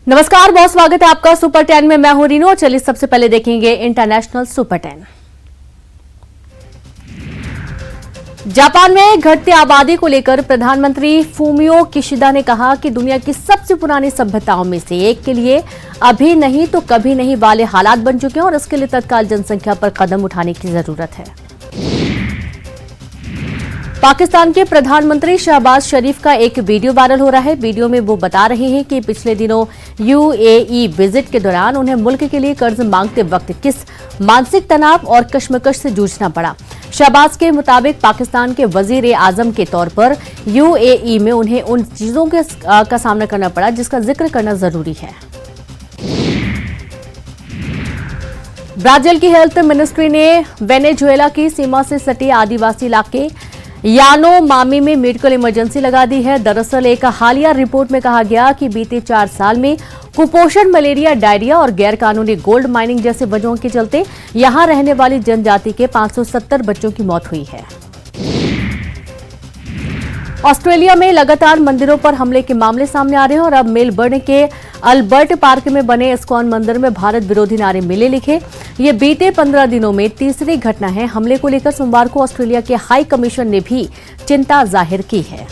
नमस्कार, बहुत स्वागत है आपका सुपर 10 में। मैं हूं रीनू और चलिए सबसे पहले देखेंगे इंटरनेशनल सुपर 10। जापान में घटती आबादी को लेकर प्रधानमंत्री फूमियो किशिदा ने कहा कि दुनिया की सबसे पुरानी सभ्यताओं में से एक के लिए अभी नहीं तो कभी नहीं वाले हालात बन चुके हैं और इसके लिए तत्काल जनसंख्या पर कदम उठाने की जरूरत है। पाकिस्तान के प्रधानमंत्री शहबाज शरीफ का एक वीडियो वायरल हो रहा है। वीडियो में वो बता रहे हैं कि पिछले दिनों यूएई विजिट के दौरान उन्हें मुल्क के लिए कर्ज मांगते वक्त किस मानसिक तनाव और कश्मकश से जूझना पड़ा। शहबाज के मुताबिक पाकिस्तान के वजीर आजम के तौर पर यूएई में उन्हें उन चीजों का सामना करना पड़ा जिसका जिक्र करना जरूरी है। ब्राजील की हेल्थ मिनिस्ट्री ने वेनेजुएला की सीमा से सटे आदिवासी इलाके यानोमामी में मेडिकल इमरजेंसी लगा दी है। दरअसल एक हालिया रिपोर्ट में कहा गया कि बीते 4 साल में कुपोषण, मलेरिया, डायरिया और गैर कानूनी गोल्ड माइनिंग जैसे वजहों के चलते यहां रहने वाली जनजाति के 570 बच्चों की मौत हुई है। ऑस्ट्रेलिया में लगातार मंदिरों पर हमले के मामले सामने आ रहे हैं और अब मेलबर्न के अल्बर्ट पार्क में बने इस्कॉन मंदिर में भारत विरोधी नारे मिले लिखे। ये बीते 15 दिनों में तीसरी घटना है। हमले को लेकर सोमवार को ऑस्ट्रेलिया के हाई कमीशन ने भी चिंता जाहिर की है।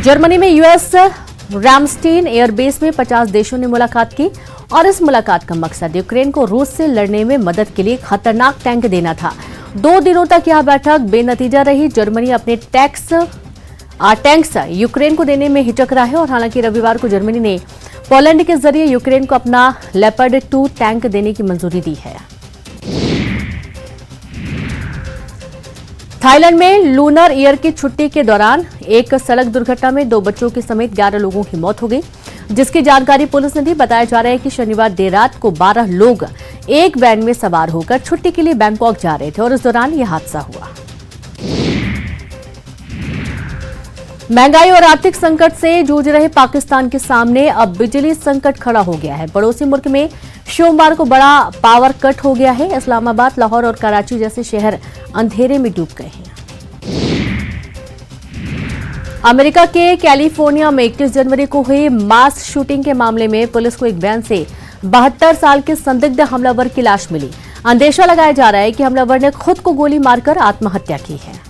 जर्मनी में यूएस रामस्टीन एयरबेस में 50 देशों ने मुलाकात की और इस मुलाकात का मकसद यूक्रेन को रूस से लड़ने में मदद के लिए खतरनाक टैंक देना था। 2 दिनों तक यह बैठक बेनतीजा रही। जर्मनी अपने टैंक्स यूक्रेन को देने में हिचक रहा है और हालांकि रविवार को जर्मनी ने पोलैंड के जरिए यूक्रेन को अपना लेपर्ड 2 टैंक देने की मंजूरी दी है। थाईलैंड में लूनर ईयर की छुट्टी के दौरान एक सड़क दुर्घटना में 2 बच्चों के समेत 11 लोगों की मौत हो गई, जिसकी जानकारी पुलिस ने दी। बताया जा रहा है कि शनिवार देर रात को 12 लोग एक वैन में सवार होकर छुट्टी के लिए बैंकॉक जा रहे थे और इस दौरान यह हादसा हुआ। महंगाई और आर्थिक संकट से जूझ रहे पाकिस्तान के सामने अब बिजली संकट खड़ा हो गया है। पड़ोसी मुल्क में सोमवार को बड़ा पावर कट हो गया है। इस्लामाबाद, लाहौर और कराची जैसे शहर अंधेरे में डूब गए हैं। अमेरिका के कैलिफोर्निया में 21 जनवरी को हुई मास शूटिंग के मामले में पुलिस को एक वैन से 72 साल के संदिग्ध हमलावर की लाश मिली। अंदेशा लगाया जा रहा है कि हमलावर ने खुद को गोली मारकर आत्महत्या की है।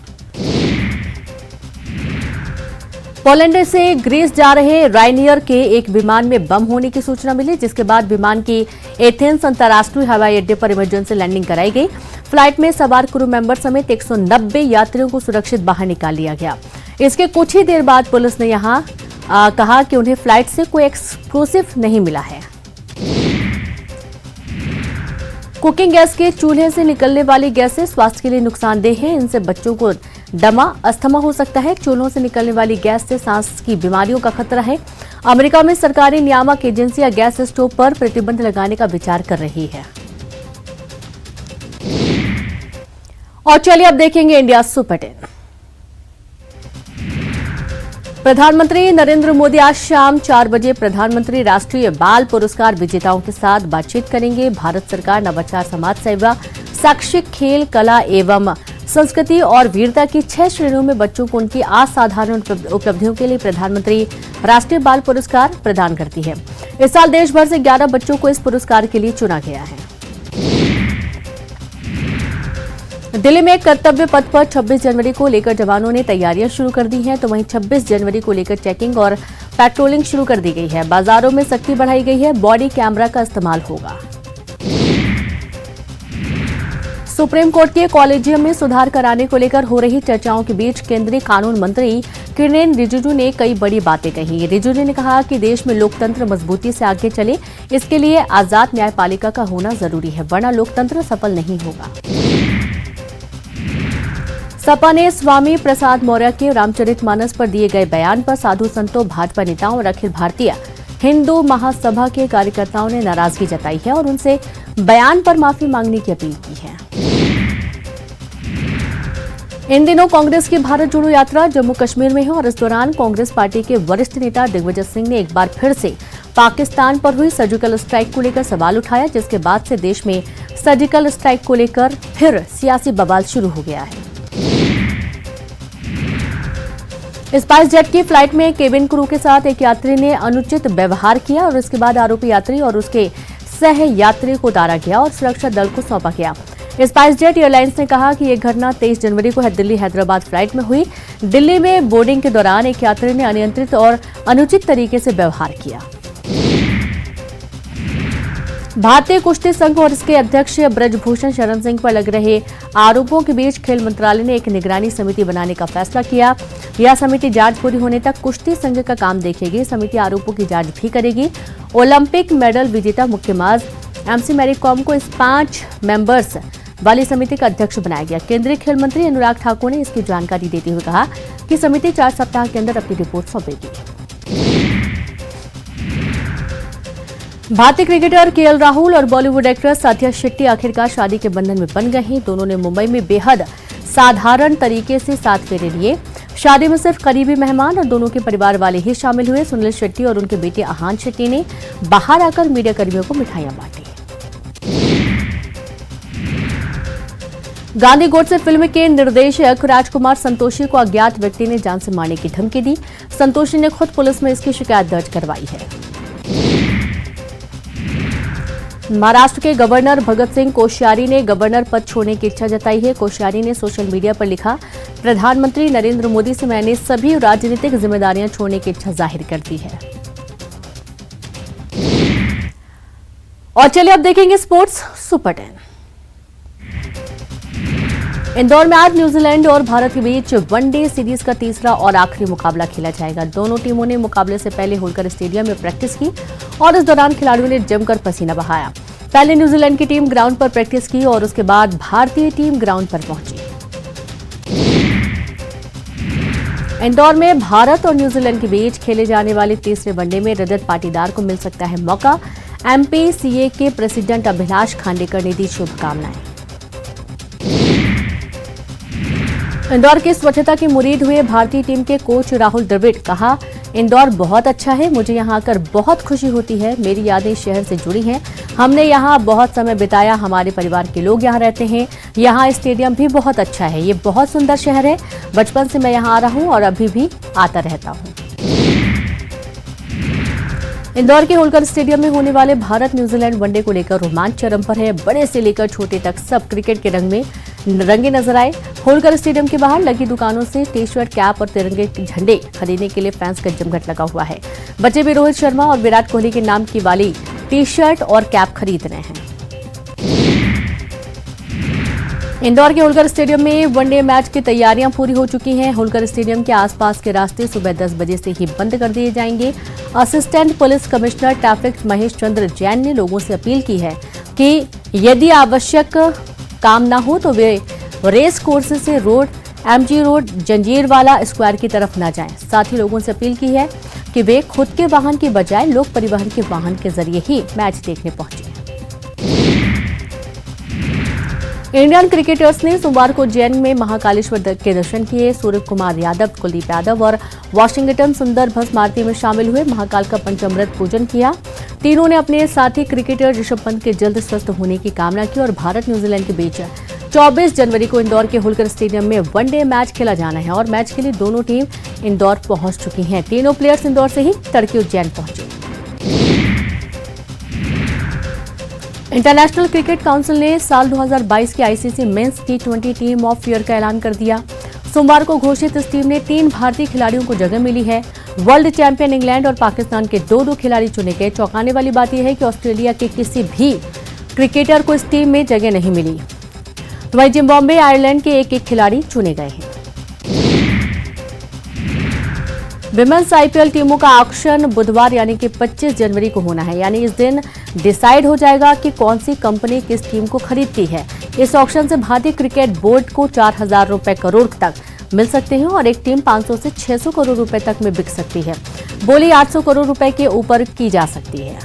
पोलैंड से ग्रीस जा रहे रायनियर के एक विमान में बम होने की सूचना मिली, जिसके बाद विमान की एथेंस अंतर्राष्ट्रीय हवाई अड्डे पर इमरजेंसी लैंडिंग कराई गई। फ्लाइट में सवार क्रू मेंबर समेत 190 यात्रियों को सुरक्षित बाहर निकाल लिया गया। इसके कुछ ही देर बाद पुलिस ने यहां कहा कि उन्हें फ्लाइट से कोई एक्सप्लोसिव नहीं मिला है। कुकिंग गैस के चूल्हे से निकलने वाली गैसें स्वास्थ्य के लिए नुकसानदेह हैं। इनसे बच्चों को दमा, अस्थमा हो सकता है। चूल्हों से निकलने वाली गैस से सांस की बीमारियों का खतरा है। अमेरिका में सरकारी नियामक एजेंसियां गैस स्टोव पर प्रतिबंध लगाने का विचार कर रही है। और चलिए अब देखेंगे इंडिया सुपर 10। प्रधानमंत्री नरेंद्र मोदी आज शाम 4 बजे प्रधानमंत्री राष्ट्रीय बाल पुरस्कार विजेताओं के साथ बातचीत करेंगे। भारत सरकार नवाचार, समाज सेवा, शैक्षिक, खेल, कला एवं संस्कृति और वीरता की 6 श्रेणियों में बच्चों को उनकी असाधारण उपलब्धियों के लिए प्रधानमंत्री राष्ट्रीय बाल पुरस्कार प्रदान करती है। इस साल देश भर से 11 बच्चों को इस पुरस्कार के लिए चुना गया है। दिल्ली में कर्तव्य पथ पर 26 जनवरी को लेकर जवानों ने तैयारियां शुरू कर दी हैं, तो वहीं 26 जनवरी को लेकर चेकिंग और पेट्रोलिंग शुरू कर दी गई है। बाजारों में सख्ती बढ़ाई गई है। बॉडी कैमरा का इस्तेमाल होगा। सुप्रीम कोर्ट के कॉलेजियम में सुधार कराने को लेकर हो रही चर्चाओं के बीच केंद्रीय कानून मंत्री किरेन रिजिजू ने कई बड़ी बातें कही। रिजिजू ने कहा कि देश में लोकतंत्र मजबूती से आगे चले, इसके लिए आजाद न्यायपालिका का होना जरूरी है, वरना लोकतंत्र सफल नहीं होगा। सपा ने स्वामी प्रसाद मौर्य के रामचरितमानस पर दिए गए बयान पर साधु संतों, भाजपा नेताओं और अखिल भारतीय हिंदू महासभा के कार्यकर्ताओं ने नाराजगी जताई है और उनसे बयान पर माफी मांगने की अपील की है। इन दिनों कांग्रेस की भारत जोड़ो यात्रा जम्मू कश्मीर में है और इस दौरान कांग्रेस पार्टी के वरिष्ठ नेता दिग्विजय सिंह ने एक बार फिर से पाकिस्तान पर हुई सर्जिकल स्ट्राइक को लेकर सवाल उठाया, जिसके बाद से देश में सर्जिकल स्ट्राइक को लेकर फिर सियासी बवाल शुरू हो गया है। स्पाइस जेट की फ्लाइट में केबिन क्रू के साथ एक यात्री ने अनुचित व्यवहार किया और इसके बाद आरोपी यात्री और उसके सह यात्री को उतारा गया और सुरक्षा दल को सौंपा गया। स्पाइस जेट एयरलाइंस ने कहा कि यह घटना 23 जनवरी को दिल्ली हैदराबाद फ्लाइट में हुई। दिल्ली में बोर्डिंग के दौरान एक यात्री ने अनियंत्रित और अनुचित तरीके से व्यवहार किया। भारतीय कुश्ती संघ और इसके अध्यक्ष ब्रजभूषण शरण सिंह पर लग रहे आरोपों के बीच खेल मंत्रालय ने एक निगरानी समिति बनाने का फैसला किया। यह समिति जांच पूरी होने तक कुश्ती संघ का काम देखेगी। समिति आरोपों की जांच भी करेगी। ओलंपिक मेडल विजेता मुक्केबाज एमसी मैरी कॉम को इस 5 मेंबर्स वाली समिति का अध्यक्ष बनाया गया। केंद्रीय खेल मंत्री अनुराग ठाकुर ने इसकी जानकारी देते हुए कहा कि समिति 4 सप्ताह के अंदर अपनी रिपोर्ट सौंपेगी। भारतीय क्रिकेटर केएल राहुल और बॉलीवुड एक्ट्रेस साथिया शेट्टी आखिरकार शादी के बंधन में बन गए हैं। दोनों ने मुंबई में बेहद साधारण तरीके से 7 फेरे लिए। शादी में सिर्फ करीबी मेहमान और दोनों के परिवार वाले ही शामिल हुए। सुनील शेट्टी और उनके बेटे आहान शेट्टी ने बाहर आकर मीडिया कर्मियों को मिठाइयां बांटी। गांधी गोडसे फिल्म के निर्देशक राजकुमार संतोषी को अज्ञात व्यक्ति ने जान से मारने की धमकी दी। संतोषी ने खुद पुलिस में इसकी शिकायत दर्ज करवाई है। महाराष्ट्र के गवर्नर भगत सिंह कोश्यारी ने गवर्नर पद छोड़ने की इच्छा जताई है। कोश्यारी ने सोशल मीडिया पर लिखा, प्रधानमंत्री नरेंद्र मोदी से मैंने सभी राजनीतिक जिम्मेदारियां छोड़ने की इच्छा जाहिर कर दी है। और चलिए अब देखेंगे स्पोर्ट्स सुपर 10। इंदौर में आज न्यूजीलैंड और भारत के बीच वनडे सीरीज का तीसरा और आखिरी मुकाबला खेला जाएगा। दोनों टीमों ने मुकाबले से पहले होलकर स्टेडियम में प्रैक्टिस की और इस दौरान खिलाड़ियों ने जमकर पसीना बहाया। पहले न्यूजीलैंड की टीम ग्राउंड पर प्रैक्टिस की और उसके बाद भारतीय टीम ग्राउंड पर पहुंची। इंदौर में भारत और न्यूजीलैंड के बीच खेले जाने वाले तीसरे वनडे में रजत पाटीदार को मिल सकता है मौका। एमपीसीए के प्रेसिडेंट अभिलाष खांडेकर ने दी शुभकामनाएं। इंदौर की स्वच्छता की मुरीद हुए भारतीय टीम के कोच राहुल द्रविड़ कहा, इंदौर बहुत अच्छा है, मुझे यहां आकर बहुत खुशी होती है। मेरी यादें शहर से जुड़ी हैं। हमने यहां बहुत समय बिताया, हमारे परिवार के लोग यहां रहते हैं। यहां स्टेडियम भी बहुत अच्छा है। ये बहुत सुंदर शहर है। बचपन से मैं यहां आ रहा हूं और अभी भी आता रहता हूं। इंदौर के होलकर स्टेडियम में होने वाले भारत न्यूजीलैंड वनडे को लेकर रोमांच चरम पर है। बड़े से लेकर छोटे तक सब क्रिकेट के रंग में रंगे नजर आए। होलकर स्टेडियम के बाहर लगी दुकानों से टी शर्ट, कैप और तिरंगे झंडे खरीदने के लिए फैंस का जमघट लगा हुआ है। बच्चे भी रोहित शर्मा और विराट कोहली के नाम की वाली टी शर्ट और कैप खरीद रहे हैं। इंदौर के होलकर स्टेडियम में वनडे मैच की तैयारियां पूरी हो चुकी हैं। होलकर स्टेडियम के आसपास के रास्ते सुबह 10 बजे से ही बंद कर दिए जाएंगे। Assistant police commissioner traffic Mahesh Chandra Jain ने लोगों से अपील की है कि यदि आवश्यक काम न हो तो वे रेस कोर्स से road, MG road, Janjirwala square की तरफ न जाएं। साथ ही लोगों से अपील की है कि वे खुद के वाहन के बजाय लोक परिवहन के वाहन के जरिए ही मैच देखने पहुंचे। इंडियन क्रिकेटर्स ने सोमवार को उज्जैन में महाकालेश्वर के दर्शन किए। सूर्य कुमार यादव, कुलदीप यादव और वाशिंगटन सुंदर भस्म आरती में शामिल हुए। महाकाल का पंचामृत पूजन किया। तीनों ने अपने साथी क्रिकेटर ऋषभ पंत के जल्द स्वस्थ होने की कामना की और भारत न्यूजीलैंड के बीच 24 जनवरी को इंदौर के होलकर स्टेडियम में वनडे मैच खेला जाना है और मैच के लिए दोनों टीम इंदौर पहुंच चुकी हैं। तीनों प्लेयर्स इंदौर से ही तड़के उज्जैन पहुंचे। इंटरनेशनल क्रिकेट काउंसिल ने साल 2022 की ICC men's T20 team of year का ऐलान कर दिया। सोमवार को घोषित इस टीम ने 3 भारतीय खिलाड़ियों को जगह मिली है। वर्ल्ड चैंपियन इंग्लैंड और पाकिस्तान के 2 खिलाड़ी चुने गए। चौंकाने वाली बात यह है कि ऑस्ट्रेलिया के किसी भी क्रिकेटर को इस टीम में जगह नहीं मिली। वहीं जिम्बाब्वे, आयरलैंड के 1 खिलाड़ी चुने गए हैं। विमेंस आईपीएल टीमों का ऑक्शन बुधवार यानी कि 25 जनवरी को होना है। यानी इस दिन डिसाइड हो जाएगा कि कौन सी कंपनी किस टीम को खरीदती है। इस ऑक्शन से भारतीय क्रिकेट बोर्ड को 4,000 रुपए करोड़ तक मिल सकते हैं और एक टीम 500 से 600 करोड़ रुपए तक में बिक सकती है। बोली 800 करोड़ रुपए के ऊपर की जा सकती है।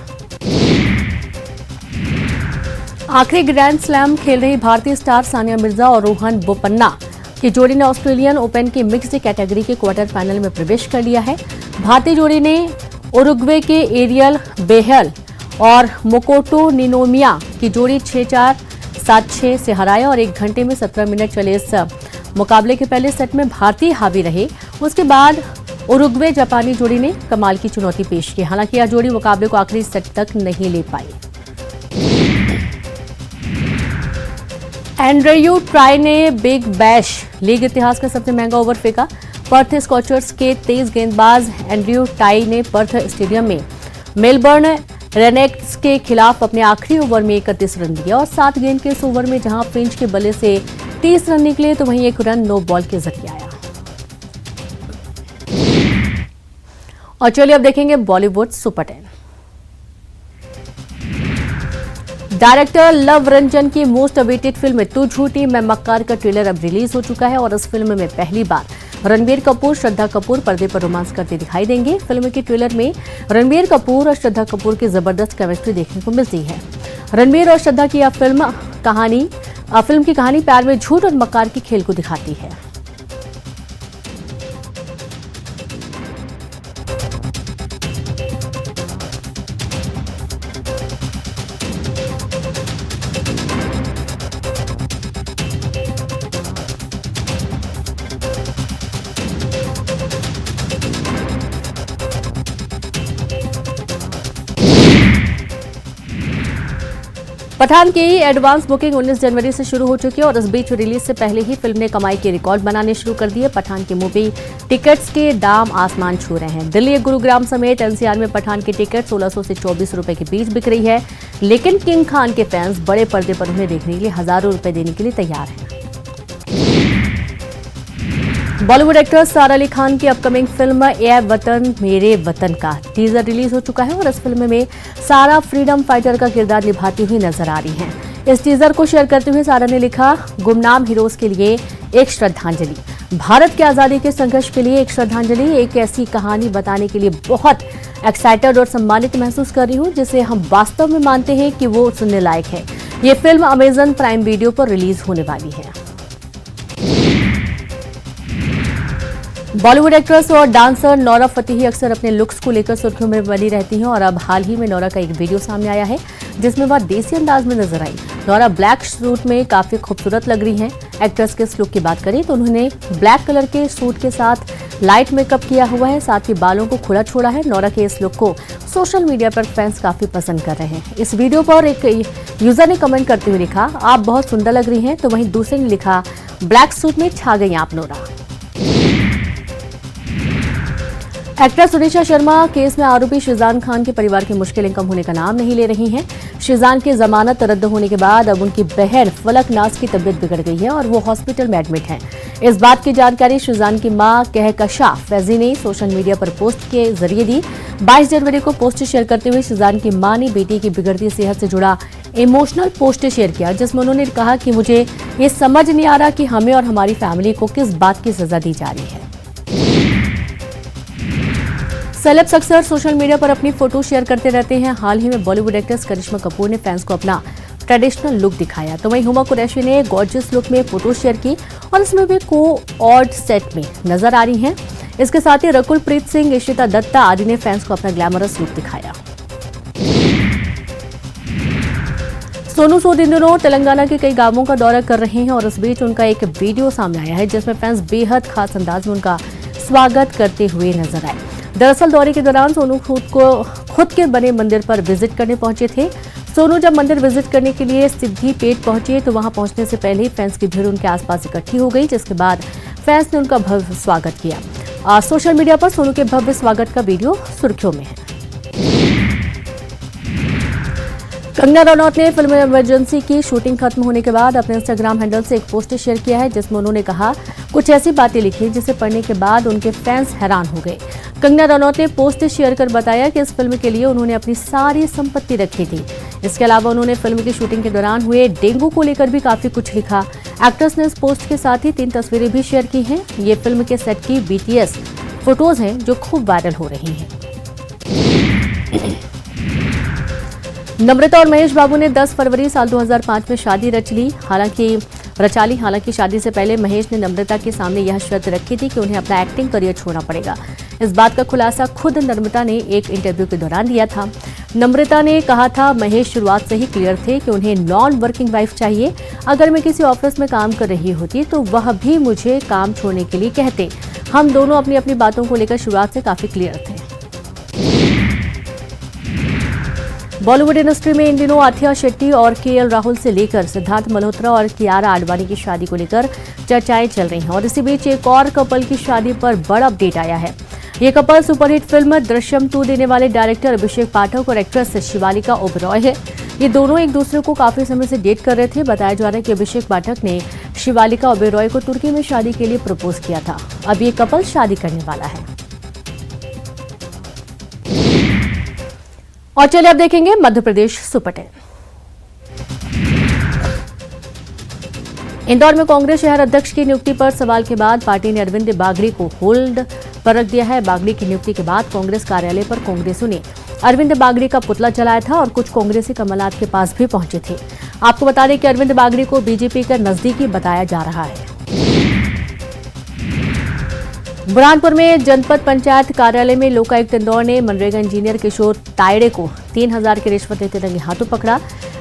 आखिरी ग्रैंड स्लैम खेल रही भारतीय स्टार सानिया मिर्जा और रोहन बोपन्ना की जोड़ी ने ऑस्ट्रेलियन ओपन की मिक्स्ड कैटेगरी के क्वार्टर फाइनल में प्रवेश कर लिया है। भारतीय जोड़ी ने उरुग्वे के एरियल बेहल और मोकोटो निनोमिया की जोड़ी 6-4, 7-6 से हराया और 1 घंटे में 17 मिनट चले इस मुकाबले के पहले सेट में भारतीय हावी रहे। उसके बाद उरुग्वे जापानी जोड़ी ने कमाल की चुनौती पेश की। हालांकि यह जोड़ी मुकाबले को आखिरी सेट तक नहीं ले पाई। एंड्रयू ट्राई ने बिग बैश लीग इतिहास का सबसे महंगा ओवर फेंका। पर्थ स्कॉचर्स के तेज गेंदबाज एंड्रयू टाई ने पर्थ स्टेडियम में मेलबर्न रेनेक्ट्स के खिलाफ अपने आखिरी ओवर में 31 रन दिया और 7 गेंद के इस ओवर में जहां फिंच के बल्ले से 30 रन निकले तो वहीं 1 रन नो बॉल के जरिए आया। और चलिए अब देखेंगे Bollywood super 10। Director love Ranjan की मोस्ट अवेटेड फिल्म तू झूठी मैं मक्कार का ट्रेलर अब रिलीज हो चुका है और इस फिल्म में पहली बार रणबीर कपूर श्रद्धा कपूर पर्दे पर रोमांस करते दिखाई देंगे। फिल्म के ट्रेलर में रणबीर कपूर और श्रद्धा कपूर की जबरदस्त केमिस्ट्री देखने को मिलती है। रणबीर और श्रद्धा की यह फिल्म की कहानी प्यार में झूठ और मक्कार के खेल को दिखाती है। पठान की एडवांस बुकिंग 19 जनवरी से शुरू हो चुकी है और इस बीच रिलीज से पहले ही फिल्म ने कमाई के रिकॉर्ड बनाने शुरू कर दिए। पठान की मूवी टिकट्स के दाम आसमान छू रहे हैं। दिल्ली गुरुग्राम समेत एनसीआर में पठान की टिकट 1600 से 2400 रुपए के बीच बिक रही है, लेकिन किंग खान के फैंस बड़े पर्दे पर उन्हें देखने के लिए हजारों रुपए देने के लिए तैयार हैं। बॉलीवुड एक्टर सारा अली खान की अपकमिंग फिल्म ए वतन मेरे वतन का टीजर रिलीज हो चुका है और इस फिल्म में सारा फ्रीडम फाइटर का किरदार निभाती हुई नजर आ रही हैं। इस टीजर को शेयर करते हुए सारा ने लिखा, गुमनाम हीरोज के लिए एक श्रद्धांजलि, भारत की आजादी के संघर्ष के लिए एक श्रद्धांजलि, एक ऐसी कहानी बताने के लिए बहुत एक्साइटेड और सम्मानित महसूस कर रही हूँ जिसे हम वास्तव में मानते हैं कि वो सुनने लायक है। ये फिल्म अमेजन प्राइम वीडियो पर रिलीज होने वाली है। बॉलीवुड एक्ट्रेस और डांसर नौरा फतेही अक्सर अपने लुक्स को लेकर सुर्खियों में बनी रहती हैं और अब हाल ही में नौरा का एक वीडियो सामने आया है जिसमें वह देसी अंदाज में नजर आई। नौरा ब्लैक सूट में काफी खूबसूरत लग रही हैं। एक्ट्रेस के इस लुक की बात करें तो उन्होंने ब्लैक कलर के सूट के साथ लाइट मेकअप किया हुआ है, साथ ही बालों को खुला छोड़ा है। नौरा के इस लुक को सोशल मीडिया पर फैंस काफी पसंद कर रहे हैं। इस वीडियो पर एक यूजर ने कमेंट करते हुए लिखा, आप बहुत सुंदर लग रही हैं, तो वहीं दूसरे ने लिखा, ब्लैक सूट में छा गई आप नौरा। एक्ट्रेस सुनीता शर्मा केस में आरोपी शिजान खान के परिवार की मुश्किलें कम होने का नाम नहीं ले रही हैं। शिजान की जमानत रद्द होने के बाद अब उनकी बहन फलक नाज की तबीयत बिगड़ गई है और वो हॉस्पिटल में एडमिट हैं। इस बात की जानकारी शिजान की मां कहकशा फैजी ने सोशल मीडिया पर पोस्ट के जरिए दी। 22 जनवरी को पोस्ट शेयर करते हुए शिजान की मां ने बेटी की बिगड़ती सेहत से जुड़ा इमोशनल पोस्ट शेयर किया, जिसमें उन्होंने कहा कि मुझे ये समझ नहीं आ रहा कि हमें और हमारी फैमिली को किस बात की सजा दी जा रही है। सेलेब्स अक्सर सोशल मीडिया पर अपनी फोटो शेयर करते रहते हैं। हाल ही में बॉलीवुड एक्ट्रेस करिश्मा कपूर ने फैंस को अपना ट्रेडिशनल लुक दिखाया, तो वहीं हुमा कुरैशी ने गॉर्जियस लुक में फोटो शेयर की और इसमें भी को-ऑर्ड सेट में नजर आ रही हैं। इसके साथ ही रकुल प्रीत सिंह, इशिता दत्ता आदि ने फैंस को अपना ग्लैमरस लुक दिखाया। सोनू सूद इन दिनों तेलंगाना के कई गांवों का दौरा कर रहे हैं और इस बीच उनका एक वीडियो सामने आया है जिसमें फैंस बेहद खास अंदाज में उनका स्वागत करते हुए नजर आए। दरअसल दौरे के दौरान सोनू खुद के बने मंदिर पर विजिट करने पहुंचे थे। सोनू जब मंदिर विजिट करने के लिए सिद्धि पेट पहुंचे तो वहां पहुंचने से पहले ही फैंस की भीड़ उनके आसपास इकट्ठी हो गई, जिसके बाद फैंस ने उनका भव्य स्वागत किया। सोशल मीडिया पर सोनू के भव्य स्वागत का वीडियो सुर्खियों में है। कंगना रनौत ने फिल्म इमरजेंसी की शूटिंग खत्म होने के बाद अपने इंस्टाग्राम हैंडल से एक पोस्ट शेयर किया है जिसमें उन्होंने कहा, कुछ ऐसी बातें लिखी जिसे पढ़ने के बाद उनके फैंस हैरान हो गए। कंगना रनौत ने पोस्ट शेयर कर बताया कि इस फिल्म के लिए उन्होंने अपनी सारी संपत्ति रखी थी। इसके अलावा उन्होंने फिल्म की शूटिंग के दौरान हुए डेंगू को लेकर भी काफी कुछ लिखा। एक्ट्रेस ने इस पोस्ट के साथ ही 3 तस्वीरें भी शेयर की हैं। ये फिल्म के सेट की BTS फोटोज हैं जो खूब वायरल हो रही हैं। नम्रता और महेश बाबू ने 10 फरवरी साल 2005 में शादी रचा ली। हालांकि शादी से पहले महेश ने नम्रता के सामने यह शर्त रखी थी कि उन्हें अपना एक्टिंग करियर छोड़ना पड़ेगा। इस बात का खुलासा खुद नम्रता ने एक इंटरव्यू के दौरान दिया था। नम्रता ने कहा था, महेश शुरुआत से ही क्लियर थे कि उन्हें नॉन वर्किंग वाइफ चाहिए। अगर मैं किसी ऑफिस में काम कर रही होती तो वह भी मुझे काम छोड़ने के लिए कहते। हम दोनों अपनी अपनी बातों को लेकर शुरुआत से काफी क्लियर थे। बॉलीवुड इंडस्ट्री में इन दिनों आथिया शेट्टी और केएल राहुल से लेकर सिद्धार्थ मल्होत्रा और कियारा आडवाणी की शादी को लेकर चर्चाएं चल रही हैं और इसी बीच एक और कपल की शादी पर बड़ा अपडेट आया है। ये कपल सुपरहिट फिल्म दृश्यम 2 देने वाले डायरेक्टर अभिषेक पाठक और एक्ट्रेस शिवालिका ओबेरॉय है। ये दोनों एक दूसरे को काफी समय से डेट कर रहे थे। बताया जा रहा है कि अभिषेक पाठक ने शिवालिका ओबेरॉय को तुर्की में शादी के लिए प्रपोज किया था। अब ये कपल शादी करने वाला है। और चलिए अब देखेंगे मध्य प्रदेश सुपर 10। इंदौर में कांग्रेस शहर अध्यक्ष की नियुक्ति पर सवाल के बाद पार्टी ने अरविंद बागड़ी को होल्ड पर रख दिया है। बागड़ी की नियुक्ति के बाद कांग्रेस कार्यालय पर कांग्रेसियों ने अरविंद बागड़ी का पुतला जलाया था और कुछ कांग्रेसी कमलनाथ के पास भी पहुंचे थे। आपको बता दें कि अरविंद बागड़ी को बीजेपी का नजदीकी बताया जा रहा है। बुरहानपुर में जनपद पंचायत कार्यालय में लोकायुक्त इंदौर ने मनरेगा इंजीनियर किशोर तायड़े को 3000 की रिश्वत लेते रंगे हाथों पकड़ा।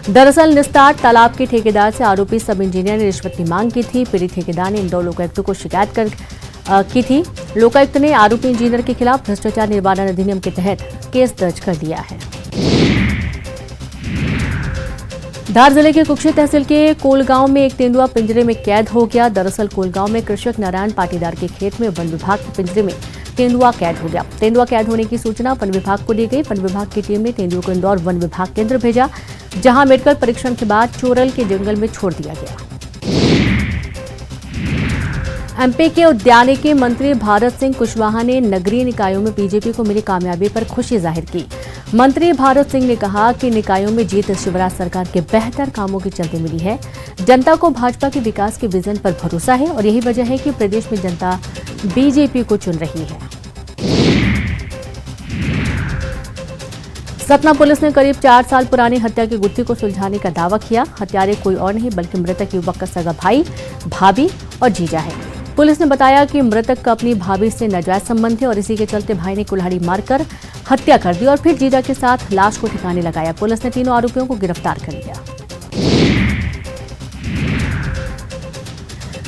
दरअसल निस्तार तालाब के ठेकेदार से आरोपी सब इंजीनियर ने रिश्वत की मांग की थी। पीड़ित ठेकेदार ने इंदौर लोकायुक्त को शिकायत की थी। लोकायुक्त ने आरोपी इंजीनियर के खिलाफ भ्रष्टाचार निवारण अधिनियम के तहत केस दर्ज कर दिया है। धार जिले के कुक्षी तहसील के कोलगांव में एक तेंदुआ पिंजरे में कैद हो गया। दरअसल कोलगांव में कृषक नारायण पाटीदार के खेत में वन विभाग के पिंजरे में तेंदुआ कैद हो गया। तेंदुआ कैद होने की सूचना वन विभाग को दी गई। वन विभाग की टीम ने तेंदुए को इंदौर वन विभाग केंद्र भेजा, जहां मेडिकल परीक्षण के बाद चोरल के जंगल में छोड़ दिया गया। एमपी के उद्यानिकी मंत्री भारत सिंह कुशवाहा ने नगरीय निकायों में बीजेपी को मिली कामयाबी पर खुशी जाहिर की। मंत्री भारत सिंह ने कहा कि निकायों में जीत शिवराज सरकार के बेहतर कामों के चलते मिली है। जनता को भाजपा के विकास के विजन पर भरोसा है और यही वजह है कि प्रदेश में जनता बीजेपी को चुन रही है। सतना पुलिस ने करीब 4 साल पुरानी हत्या की गुत्थी को सुलझाने का दावा किया। हत्यारे कोई और नहीं बल्कि मृतक युवक का सगा भाई, भाभी और जीजा है। पुलिस ने बताया कि मृतक का अपनी भाभी से नाजायज संबंध है और इसी के चलते भाई ने कुल्हाड़ी मारकर हत्या कर दी और फिर जीजा के साथ लाश को ठिकाने लगाया। पुलिस ने तीनों आरोपियों को गिरफ्तार कर लिया।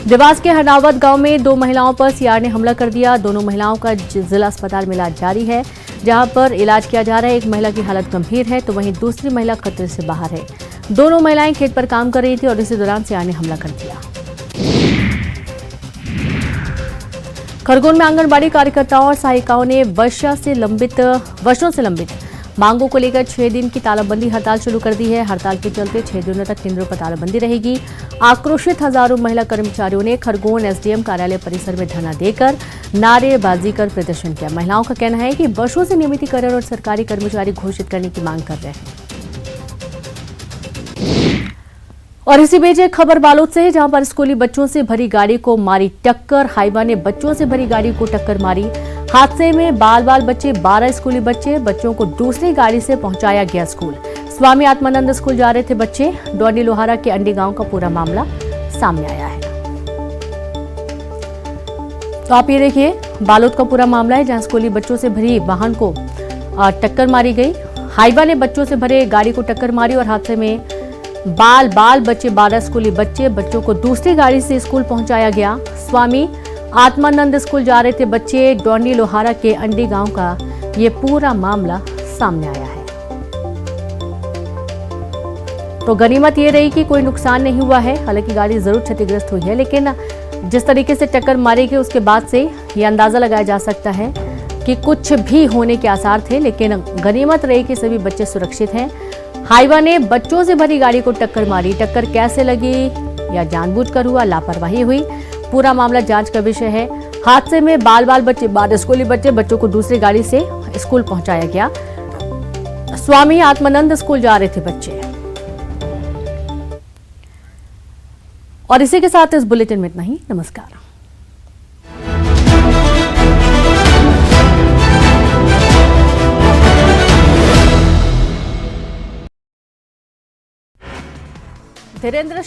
देवास के हरनावत गांव में 2 महिलाओं पर सीआर ने हमला कर दिया। दोनों महिलाओं का जिला अस्पताल में इलाज जारी है, जहां पर इलाज किया जा रहा है। एक महिला की हालत गंभीर है तो वहीं दूसरी महिला खतरे से बाहर है। दोनों महिलाएं खेत पर काम कर रही थी और इसी दौरान सीआर ने हमला कर दिया। खरगोन में आंगनबाड़ी कार्यकर्ताओं और सहायिकाओं ने वर्षों से लंबित मांगों को लेकर 6 दिन की तालाबंदी हड़ताल शुरू कर दी है। हड़ताल के चलते 6 दिनों तक केंद्रों पर तालाबंदी रहेगी। आक्रोशित हजारों महिला कर्मचारियों ने खरगोन एसडीएम कार्यालय परिसर में धरना देकर नारेबाजी कर प्रदर्शन किया। महिलाओं का कहना है कि वर्षों से नियमितीकरण और सरकारी कर्मचारी घोषित करने की मांग कर रहे हैं। और इसी बीच एक खबर बालोद से है, जहां पर स्कूली बच्चों से भरी गाड़ी को मारी टक्कर। हाईवा ने बच्चों से भरी गाड़ी को टक्कर मारी। हादसे में बाल बच्चे 12 स्कूली बच्चों को दूसरी गाड़ी से पहुंचाया गया स्कूल। स्वामी आत्मानंद स्कूल जा रहे थे बच्चे। डॉनी लोहारा के अंडी गांव का पूरा मामला सामने आया है। तो आप ये देखिए, बालोद का पूरा मामला है, जहां स्कूली बच्चों से भरी वाहन को टक्कर मारी गई। हाईवा ने बच्चों से भरे गाड़ी को टक्कर मारी और हादसे में बाल बच्चे 12 स्कूली बच्चों को दूसरी गाड़ी से स्कूल पहुंचाया गया। स्वामी आत्मानंद स्कूल जा रहे थे बच्चे। डॉनी लोहारा के अंडी गांव का ये पूरा मामला सामने आया है। तो गनीमत ये रही कि कोई नुकसान नहीं हुआ है। हालांकि गाड़ी जरूर क्षतिग्रस्त हुई है, लेकिन जिस तरीके से टक्कर मारी गई उसके बाद से ये अंदाजा लगाया जा सकता है कि कुछ भी होने के आसार थे, लेकिन गनीमत रही कि सभी बच्चे सुरक्षित हैं। हाईवा ने बच्चों से भरी गाड़ी को टक्कर मारी। टक्कर कैसे लगी या जानबूझकर हुआ, लापरवाही हुई, पूरा मामला जांच का विषय है। हादसे में बाल बच्चे 12 स्कूली बच्चों को दूसरी गाड़ी से स्कूल पहुंचाया गया। स्वामी आत्मानंद स्कूल जा रहे थे बच्चे। और इसी के साथ इस बुलेटिन में इतना ही। नमस्कार। धीरेन्द्र